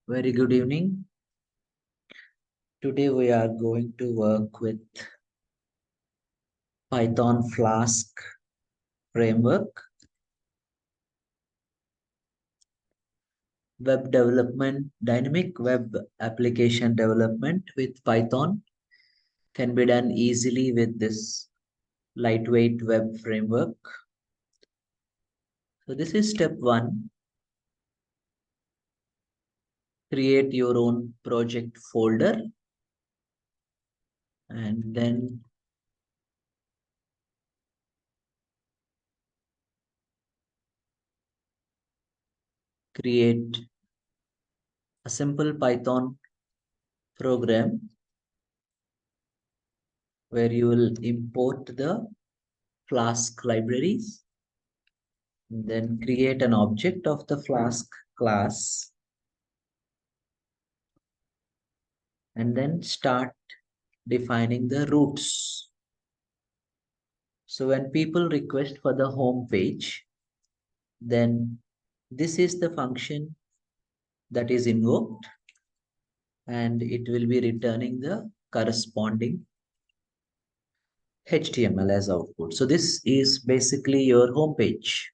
Very good evening. Today we are going to work with Python Flask framework, web development, dynamic web application development with Python can be done easily with this lightweight web framework. So this is step one. Create your own project folder and then create a simple Python program where you will import the Flask libraries. Then create an object of the Flask class and then start defining the routes. So when people request for the home page, then this is the function that is invoked and it will be returning the corresponding HTML as output. So this is basically your home page.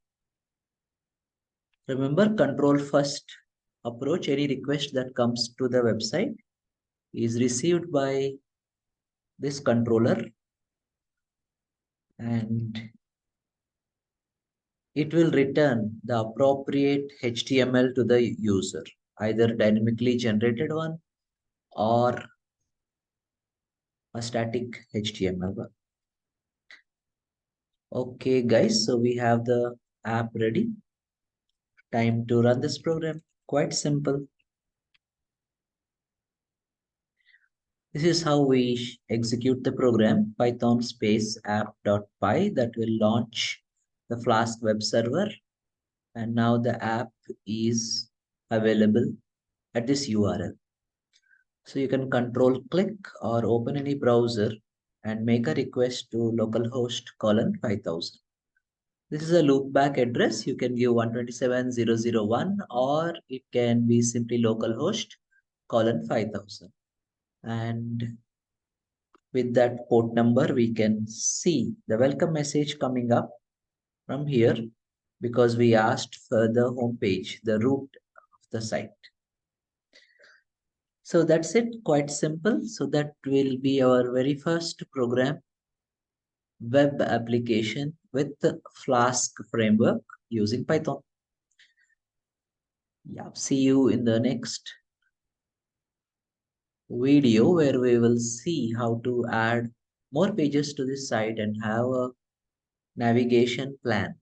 Remember, control first approach. Any request that comes to the website is received by this controller and it will return the appropriate HTML to the user, either dynamically generated one or a static HTML one. Okay, guys, so we have the app ready. Time to run this program. Quite simple. This is how we execute the program, Python space app.py that will launch the Flask web server. And now the app is available at this URL. So you can control click or open any browser and make a request to localhost colon 5000. This is a loopback address. You can give 127.0.0.1 or it can be simply localhost colon 5000. And with that port number, we can see the welcome message coming up from here because we asked for the home page, the root of the site. So that's it, quite simple. So that will be our very first program, web application with the Flask framework using Python. Yeah, see you in the next video where we will see how to add more pages to this site and have a navigation plan.